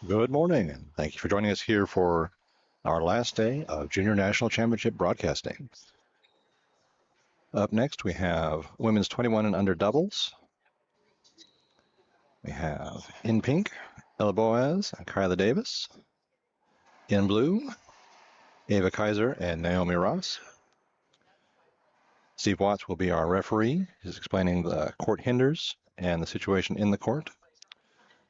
Good morning, and thank you for joining us here for our last day of Junior National Championship broadcasting. Up next, we have women's 21 and under doubles. We have in pink, Ella Boaz and Kyla Davis. In blue, Ava Kaiser and Naomi Ross. Steve Watts will be our referee. He's explaining the court hinders and the situation in the court.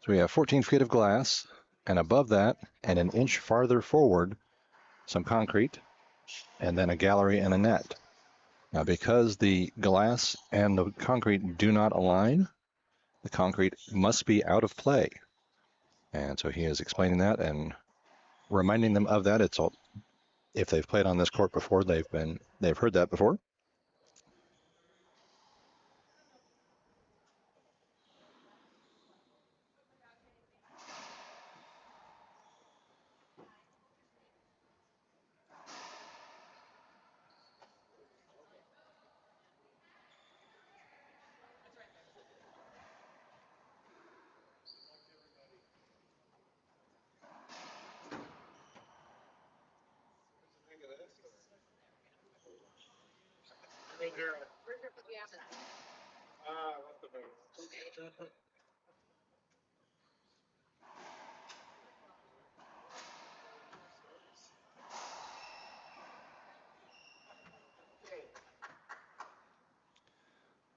So we have 14 feet of glass, and above that, and an inch farther forward, some concrete, and then a gallery and a net. Now, because the glass and the concrete do not align, the concrete must be out of play. And so he is explaining that and reminding them of that. It's all, if they've played on this court before, they've heard that before.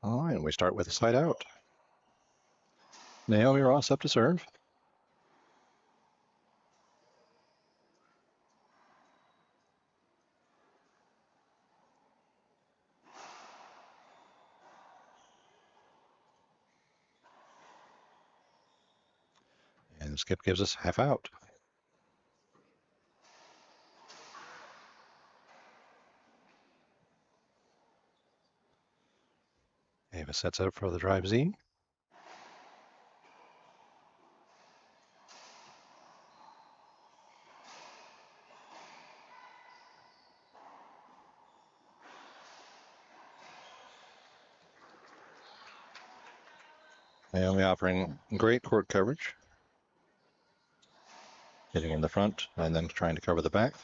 All right, and we start with a side out. Naomi Ross up to serve. And the skip gives us half out. Ava sets up for the drive Z. Naomi offering great court coverage. Hitting in the front and then trying to cover the back.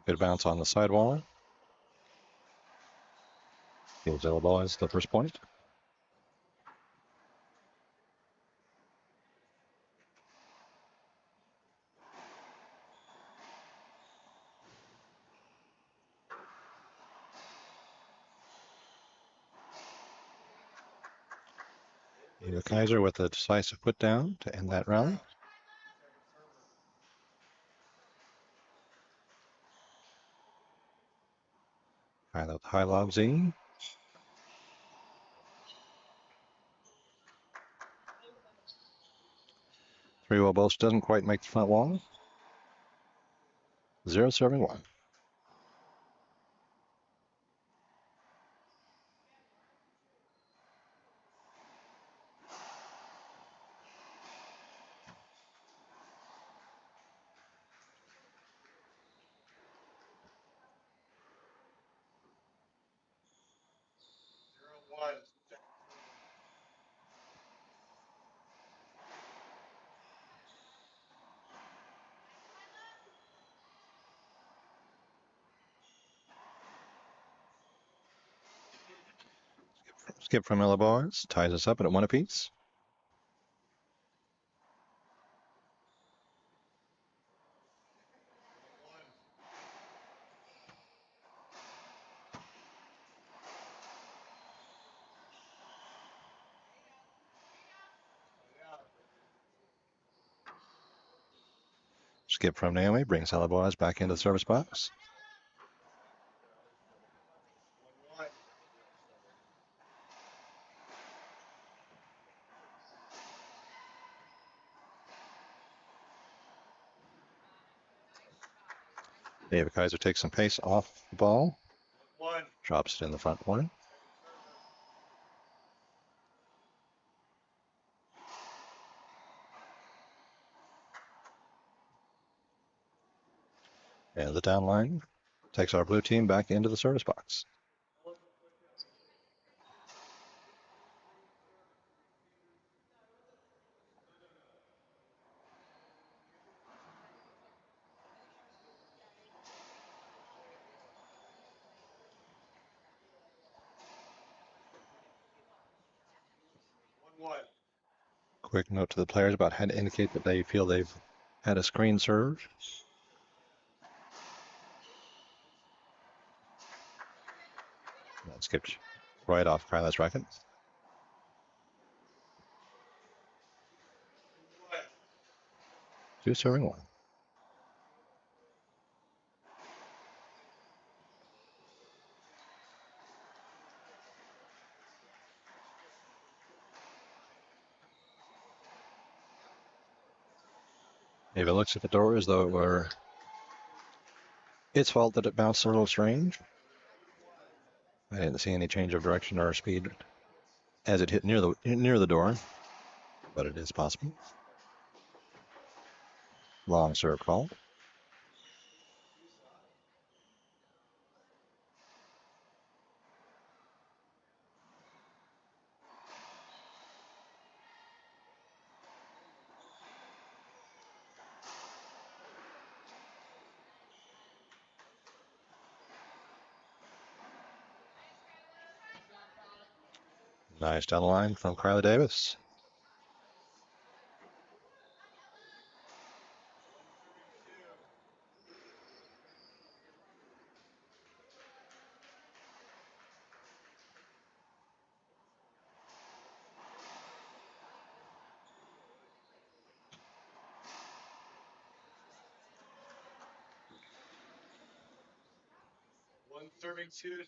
Good bounce on the sidewall. Gives Ella Boaz the first point. Ava Kaiser with a decisive put down to end that rally. High lob Z. Three wheel boast doesn't quite make the front wall. 0 serving 1. Skip from Ella Boaz ties us up at 1 apiece. Skip from Naomi brings Ella Boaz back into the service box. David Kaiser takes some pace off the ball. Drops it in the front corner. And the down line takes our blue team back into the service box. Quick note to the players about how to indicate that they feel they've had a screen serve. That skipped right off Kyla's racket. Two serving one. Ava looks at the door as though it were its fault that it bounced a little strange. I didn't see any change of direction or speed as it hit near the door, but it is possible. Long serve call. Nice down the line from Kyla Davis.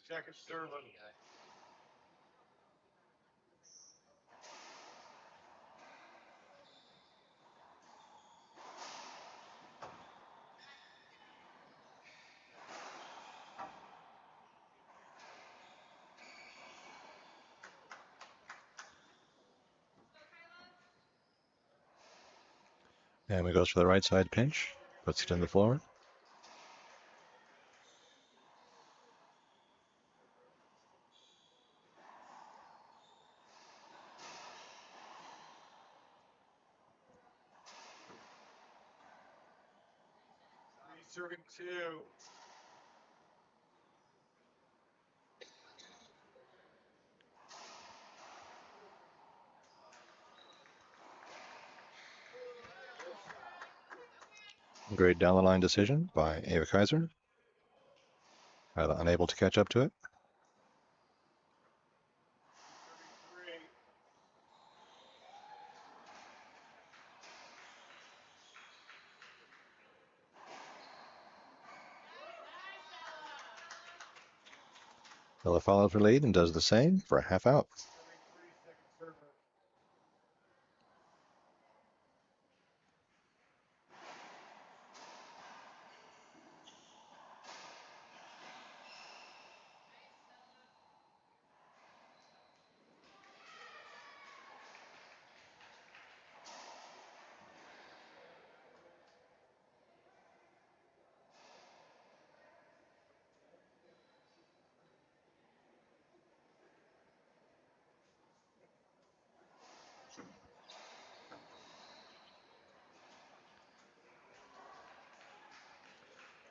Second serve. And we goes for the right side pinch. Puts it in the floor. Serving two. Great down the line decision by Ava Kaiser. Kyla unable to catch up to it. Kyla follows her lead and does the same for a half out.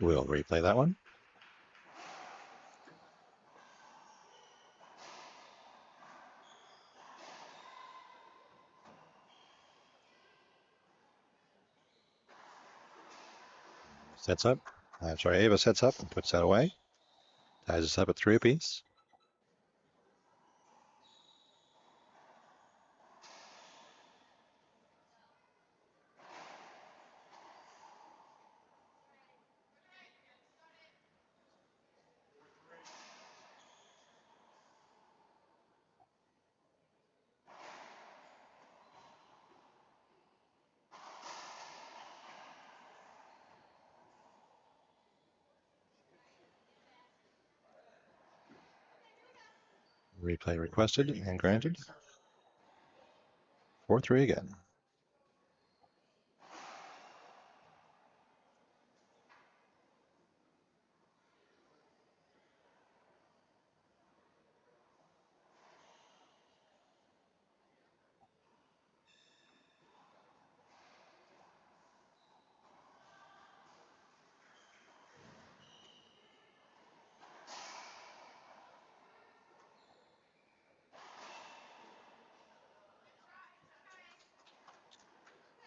We'll replay that one. Sets up. I'm sorry, Ava sets up and puts that away. Ties us up at 3 apiece. Replay requested and granted. 4-3 again.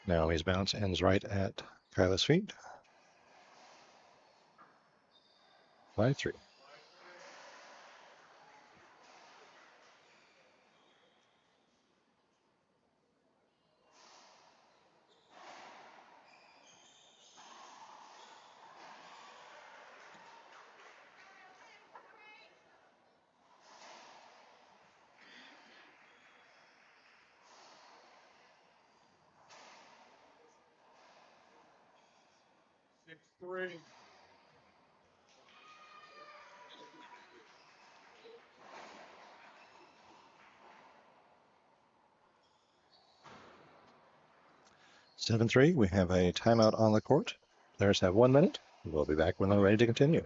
Naomi's bounce ends right at Kyla's feet. 5-3. Six, 3. Seven three. We have a timeout on the court. Players have 1 minute. We'll be back when they're ready to continue.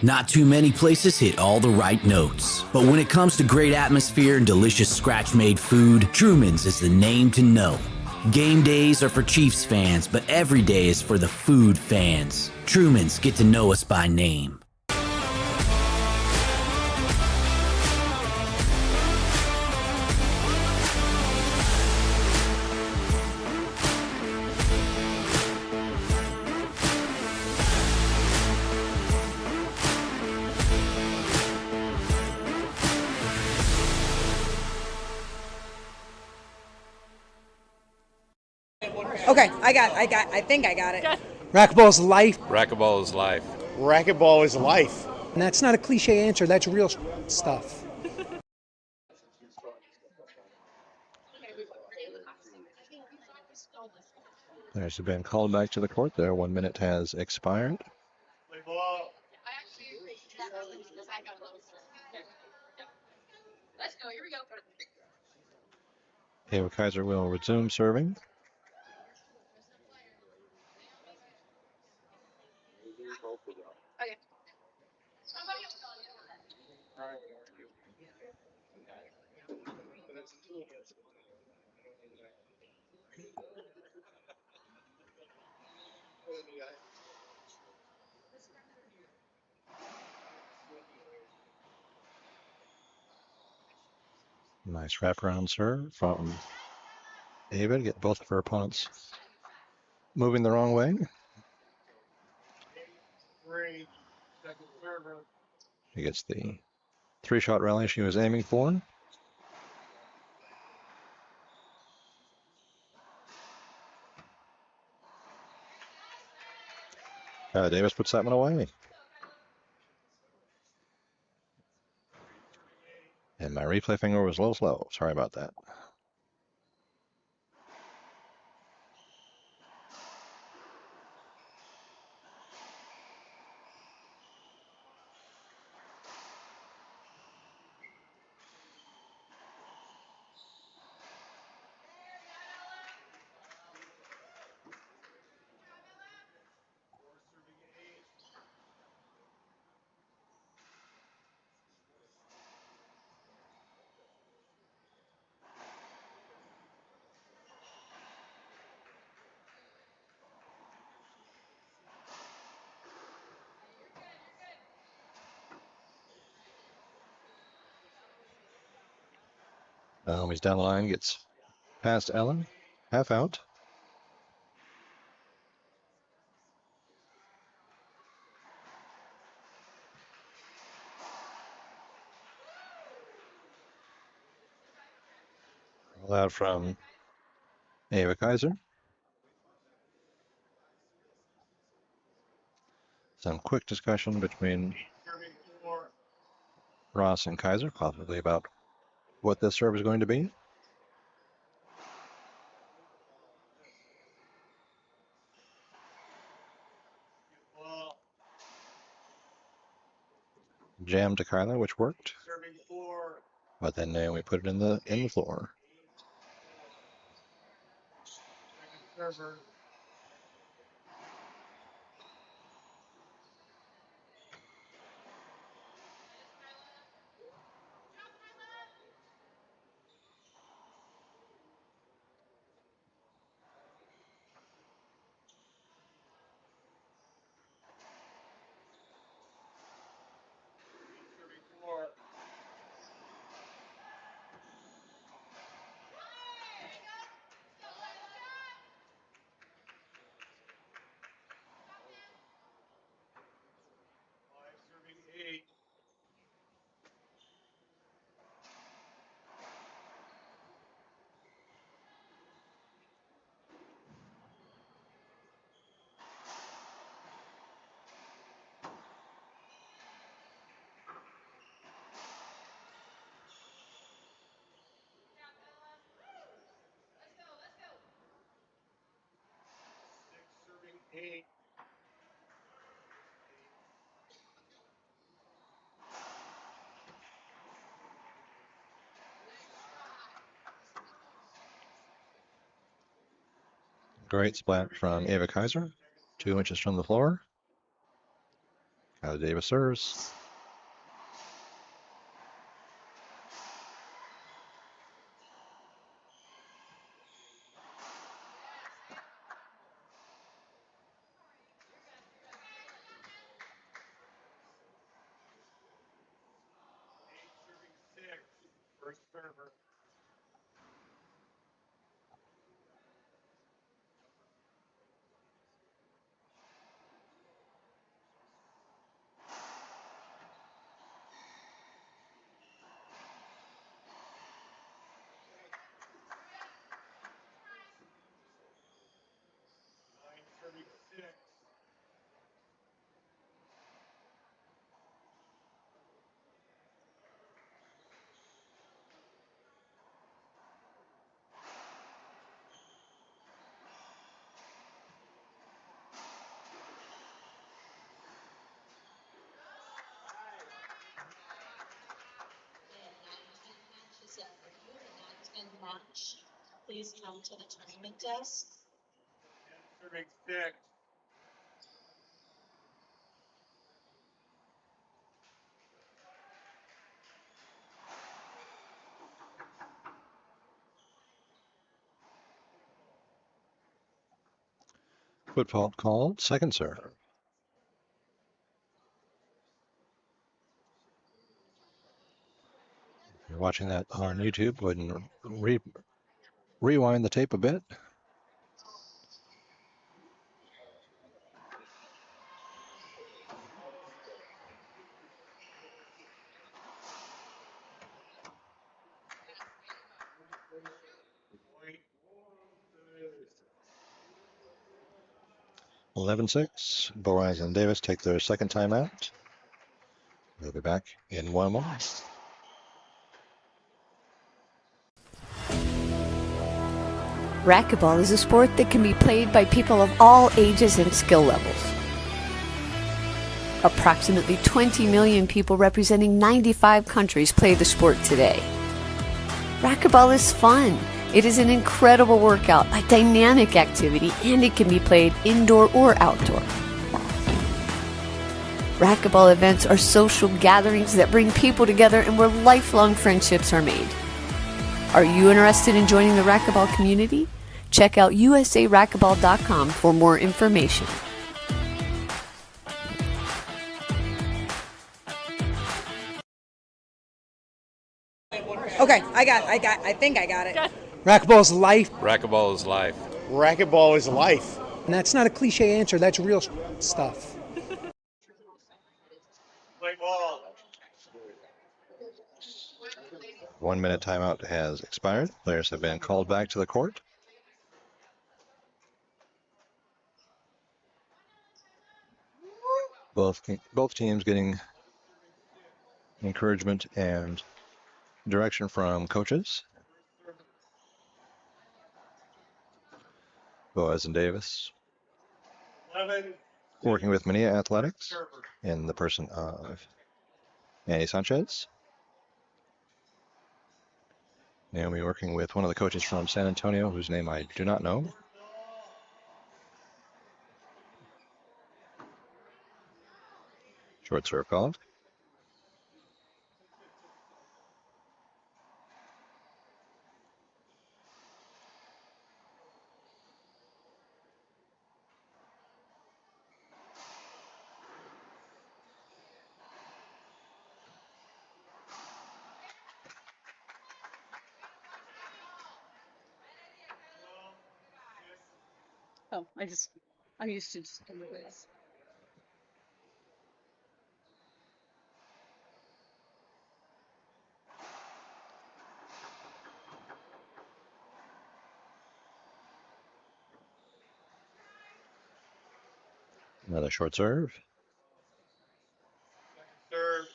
Not too many places hit all the right notes. But when it comes to great atmosphere and delicious scratch-made food, Truman's is the name to know. Game days are for Chiefs fans, but every day is for the food fans. Truman's, get to know us by name. Okay, I think I got it. Racquetball is life, Racquetball is life. Racquetball is life. and that's not a cliche answer. That's real stuff. Players have been called back to the court. Their 1 minute has expired. Play ball. Ava Kaiser will resume serving. Nice wraparound serve from Ava to get both of her opponents moving the wrong way. 3. Second server. She gets the 3-shot rally she was aiming for. Davis puts that one away. And my replay finger was a little slow. Sorry about that. He's down the line, gets past Ellen, half out. All out from Ava Kaiser. Some quick discussion between Serving 4. Ross and Kaiser, possibly about what this serve is going to be. Ball. Jam to Kyla, which worked. Serve But then Naomi put it in the floor. Second server. Serving 4. Five serving 8. Six serving 8. Great splat from Ava Kaiser, 2 inches from the floor. Kyle Davis serves. Serving 6. First server. Nine serving 6. Please come to the tournament desk. 10 serving 6. Foot fault called, second serve. If you're watching that on YouTube, go ahead and rewind the tape a bit. Point. 11-6. Boaz and Davis take their second timeout. We'll be back in 1 moment. Racquetball is a sport that can be played by people of all ages and skill levels. Approximately 20 million people representing 95 countries play the sport today. Racquetball is fun. It is an incredible workout, a dynamic activity, and it can be played indoor or outdoor. Racquetball events are social gatherings that bring people together and where lifelong friendships are made. Are you interested in joining the racquetball community? Check out usaracquetball.com for more information. Okay, I think I got it. Racquetball is life, Racquetball is life. Racquetball is life. and that's not a cliche answer. That's real stuff. Play ball. 1 minute timeout has expired. Players have been called back to the court. Both teams getting encouragement and direction from coaches. Boaz and Davis 11. working with Minia Athletics Server. in the person of Annie Sanchez. Naomi working with one of the coaches from San Antonio, whose name I do not know. Short serve called. Oh, I'm used to just doing this. Another short serve. Serve.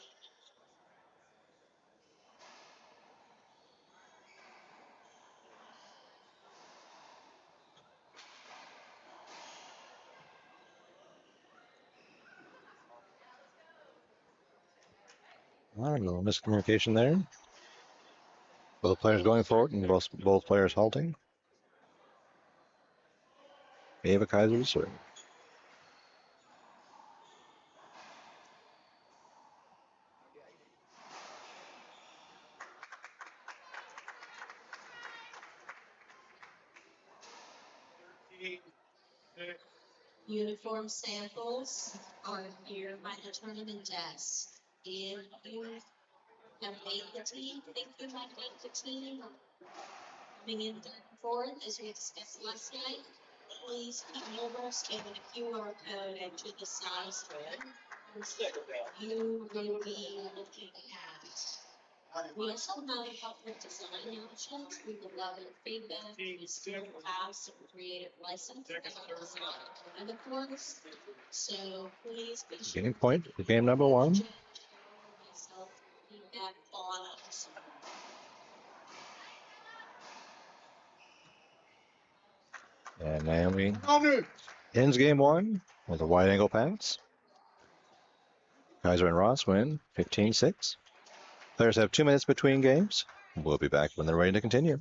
All right, a little miscommunication there. Both players going forward and both players halting. Ava Kaiser to serve. Uniform samples are here by the tournament desk. If you have made the team, think you might make the team, coming in third and fourth, as we discussed last night, please keep over, scan the QR code into the size you will be looking at. We also have a couple of design options. We would love your feedback. We still have some creative license and design and of course. So please be sure. Getting point for game number one. Myself feedback on us. And Naomi ends game one with a wide angle pass. Kaiser and Ross win 15-6. Players have 2 minutes between games. We'll be back when they're ready to continue.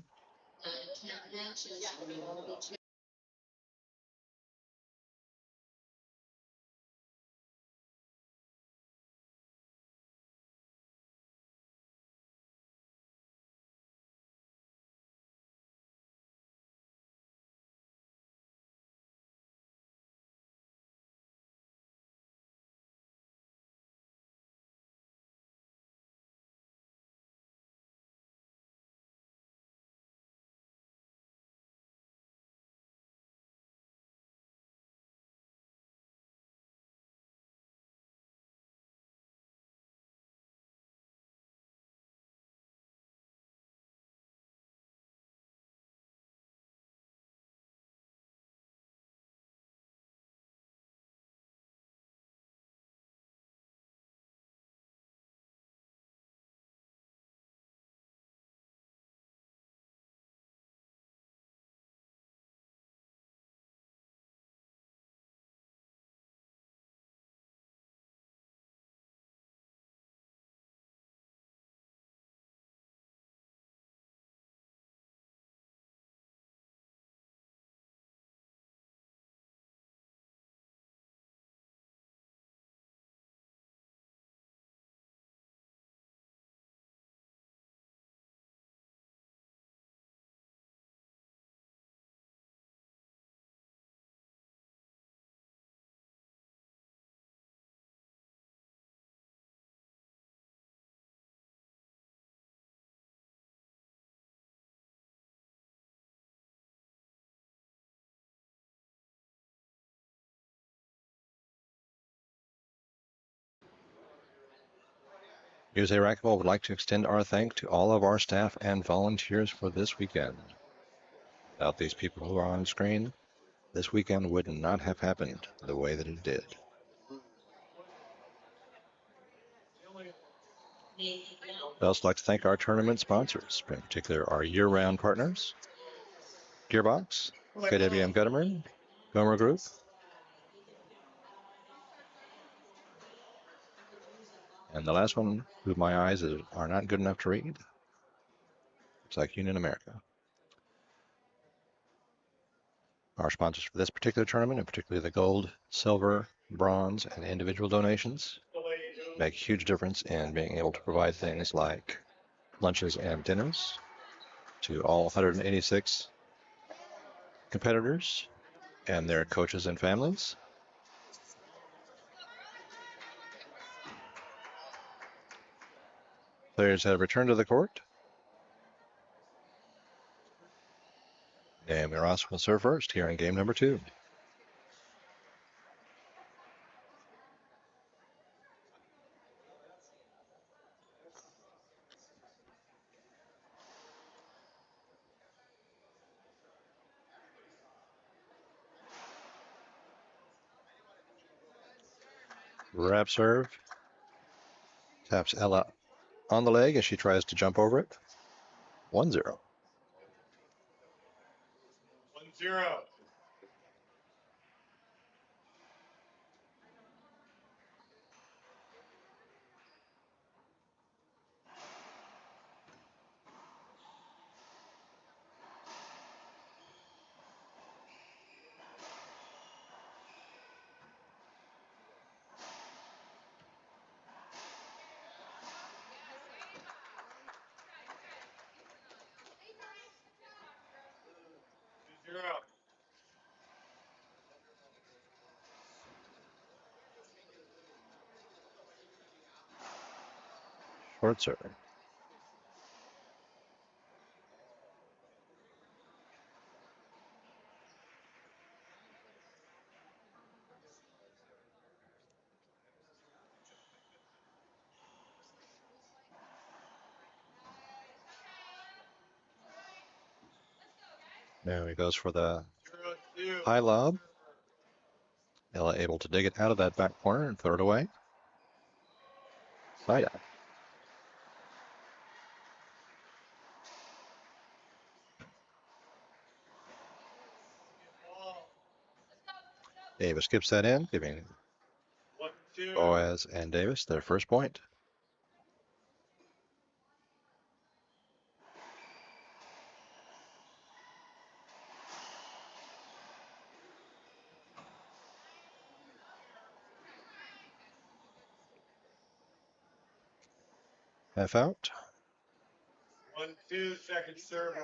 USA Racquetball would like to extend our thanks to all of our staff and volunteers for this weekend. Without these people who are on screen, this weekend would not have happened the way that it did. I'd also like to thank our tournament sponsors, in particular our year-round partners, Gearbox, KWM Gutterman, Gomer Group, and the last one, who my eyes are not good enough to read, It's like Union America. Our sponsors for this particular tournament, and particularly the gold, silver, bronze, and individual donations, make a huge difference in being able to provide things like lunches and dinners to all 186 competitors and their coaches and families. Players have returned to the court. Naomi Ross will serve first here in game number 2. Wrap serve. Taps Ella on the leg as she tries to jump over it. 1-0. 1-0. Short serve. Now he goes for the 0-2. high lob. Ella able to dig it out of that back corner and throw it away. Side out. Ball. Davis skips that in, giving 1-2. Boaz and Davis their first point. Half out. 1-2, second server.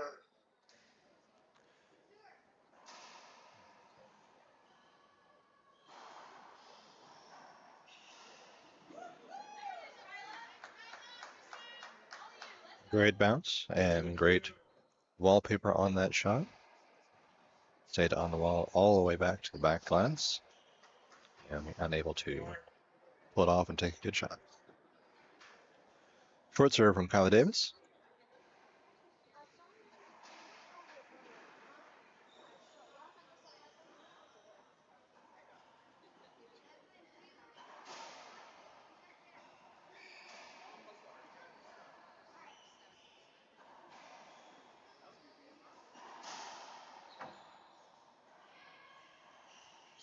Great bounce and great wallpaper on that shot. Stayed on the wall all the way back to the back glass. And unable to pull it off and take a good shot. Short serve from Kyla Davis.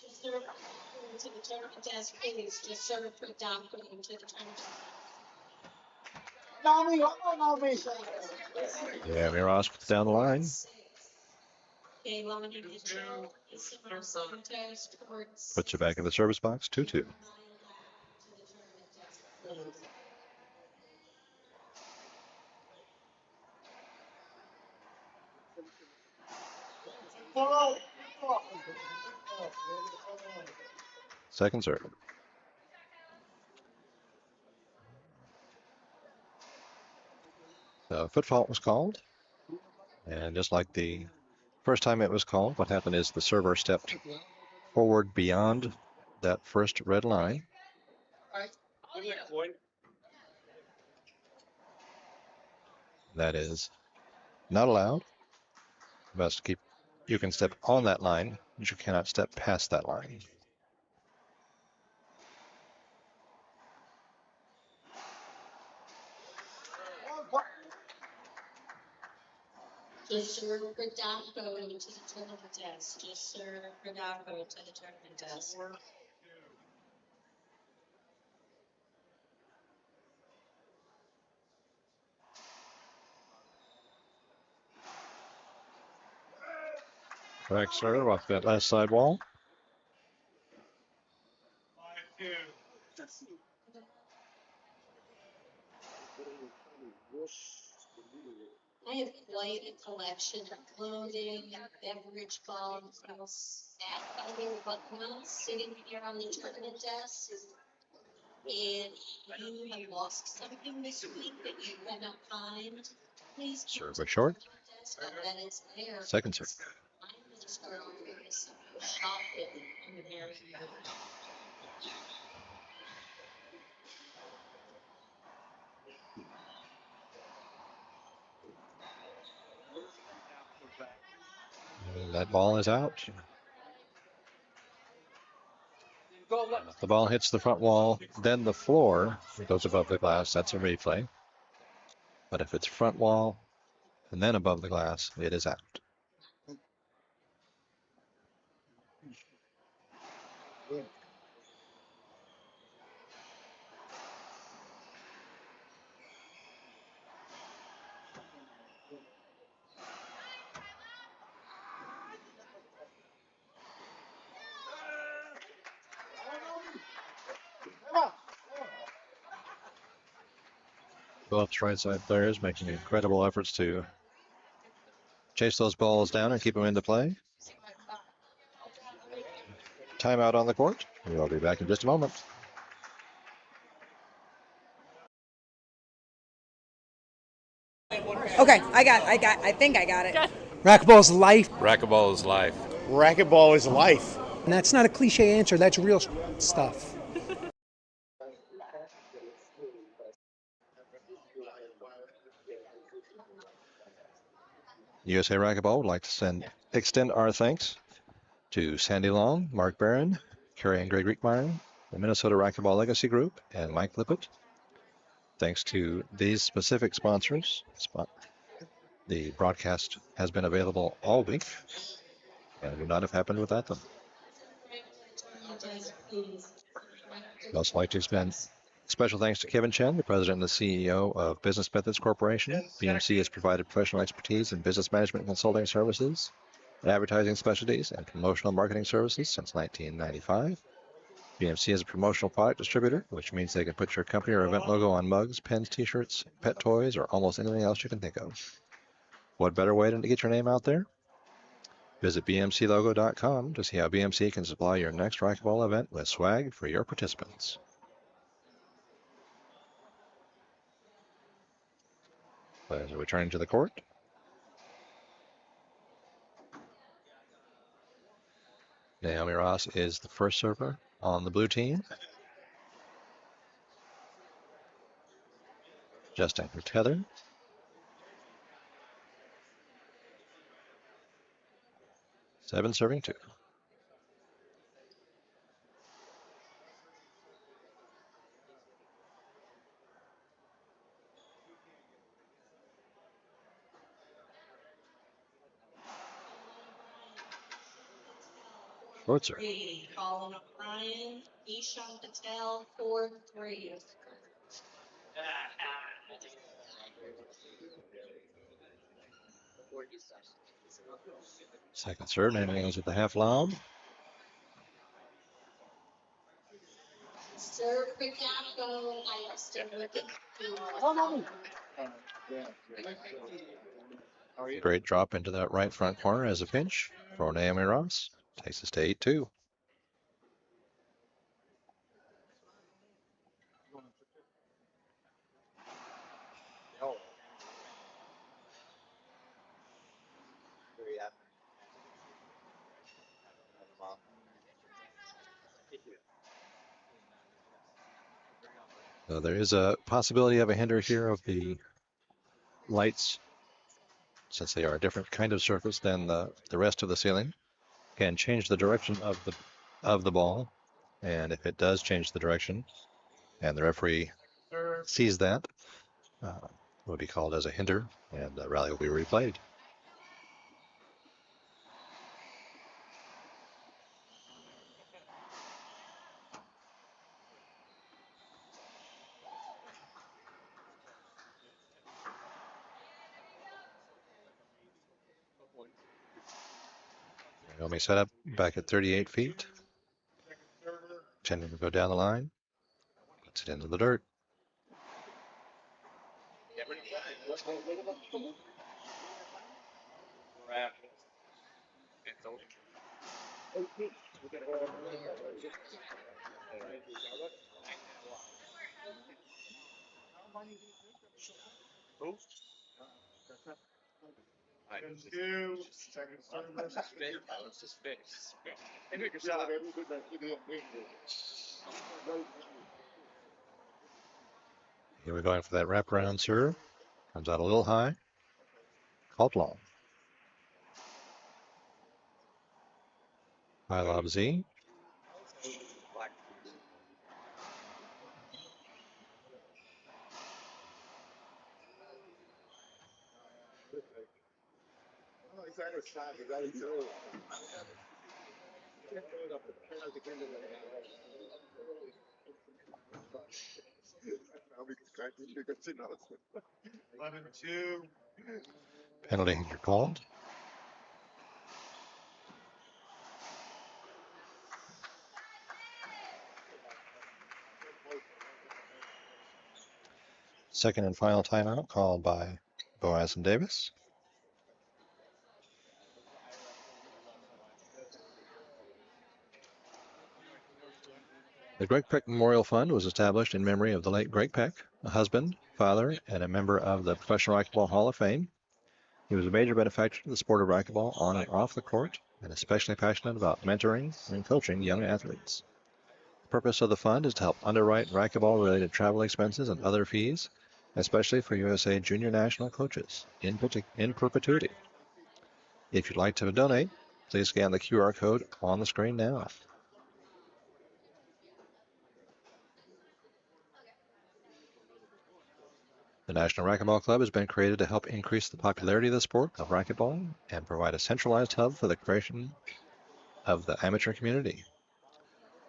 Just serve to the tournament desk, please. Just serve put down, put into the tournament. Yeah, Miros puts down the line. Okay, London Digital, Isidro Santos, towards. Puts it back in the service box. 2-2. Second serve. So foot fault was called. And just like the first time it was called, what happened is the server stepped forward beyond that first red line. That is not allowed. Best keep. You can step on that line, but you cannot step past that line. Just serve Redaco to the tournament desk. Just serve Redaco to the tournament desk. Back serve off that last side wall. 5-2. I have quite a collection of clothing, beverage bottles, other whatnot sitting here on the tournament desk. If you have lost something this week that you cannot find, please Serve by short. desk that is there. Second serve. I'm going to start off with some shopping. That ball is out. If the ball hits the front wall, then the floor, it goes above the glass. That's a replay. But if it's front wall and then above the glass, it is out. Both right side players making incredible efforts to chase those balls down and keep them into play. Timeout on the court. We'll be back in just a moment. Okay, I think I got it. Racquetball's life, Racquetball is life. Racquetball is life. and that's not a cliche answer. That's real stuff. USA Racquetball would like to extend our thanks to Sandy Long, Mark Barron, Carrie and Greg Riekmeyer, the Minnesota Racquetball Legacy Group, and Mike Lippett. Thanks to these specific sponsors, the broadcast has been available all week and would not have happened without them. I'd also like to extend special thanks to Kevin Chen, the president and the CEO of Business Methods Corporation. BMC has provided professional expertise in business management and consulting services, advertising specialties, and promotional marketing services since 1995. BMC is a promotional product distributor, which means they can put your company or event logo on mugs, pens, t-shirts, pet toys, or almost anything else you can think of. What better way than to get your name out there? Visit bmclogo.com to see how BMC can supply your next racquetball event with swag for your participants. Players are returning to the court. Naomi Ross is the first server on the blue team. Adjusting her tether. Seven serving two. Short serve. Colin O'Brien, Ishan Patel, 4-3. Second serve. Naomi goes with the half lob. Sir Ricardo, I am still looking. Great drop into that right front corner as a pinch for Naomi Ross. Takes us to 8-2. So there is a possibility of a hinder here of the lights, since they are a different kind of surface than the rest of the ceiling, can change the direction of the ball. And if it does change the direction, and the referee sees that, it will be called as a hinder, and the rally will be replayed. Naomi set up back at 38 feet. Second server. Tending to go down the line. Puts it into the dirt. Second two. Second server. Here we're going for that wraparound serve. Comes out a little high. Called long. High lob Z. Eleven two. Penalty you're called. Second and final timeout called by Boaz and Davis. The Greg Peck Memorial Fund was established in memory of the late Greg Peck, a husband, father, and a member of the Professional Racquetball Hall of Fame. He was a major benefactor to the sport of racquetball on and off the court, and especially passionate about mentoring and coaching young athletes. The purpose of the fund is to help underwrite racquetball-related travel expenses and other fees, especially for USA Junior National coaches, in perpetuity. If you'd like to donate, please scan the QR code on the screen now. The National Racquetball Club has been created to help increase the popularity of the sport of racquetball and provide a centralized hub for the creation of the amateur community,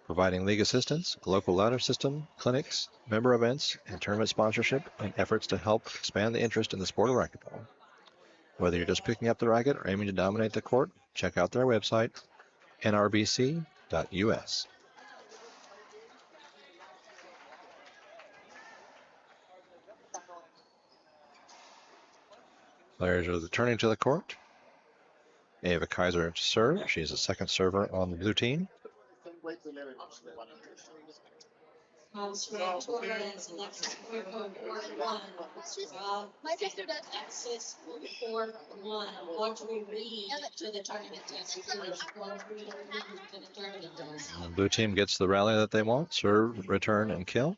providing league assistance, a local ladder system, clinics, member events, and tournament sponsorship, and efforts to help expand the interest in the sport of racquetball. Whether you're just picking up the racket or aiming to dominate the court, check out their website, nrbc.us. Players are returning to the court. Ava Kaiser to serve. She's the second server on the blue team. Tournaments and next group of 4-1. Texas 4-1. Audrey Reed to the tournament desk. Audrey Reed to the tournament desk. The blue team gets the rally that they want. Serve, return, and kill.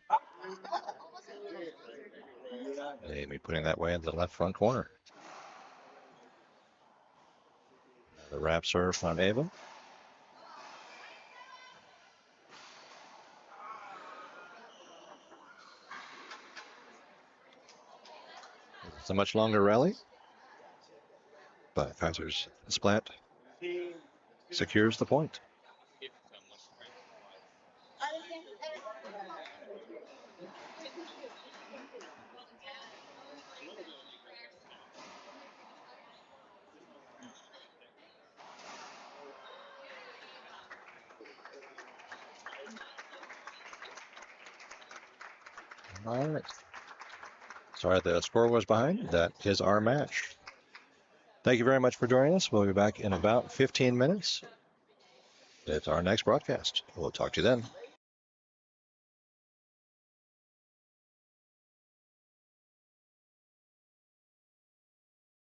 Amy putting that way in the left front corner. The wrap serve from Ava. It's a much longer rally, but Kaiser's splat secures the point. All right. Sorry, the score was behind. That is our match. Thank you very much for joining us. We'll be back in about 15 minutes. It's our next broadcast. We'll talk to you then.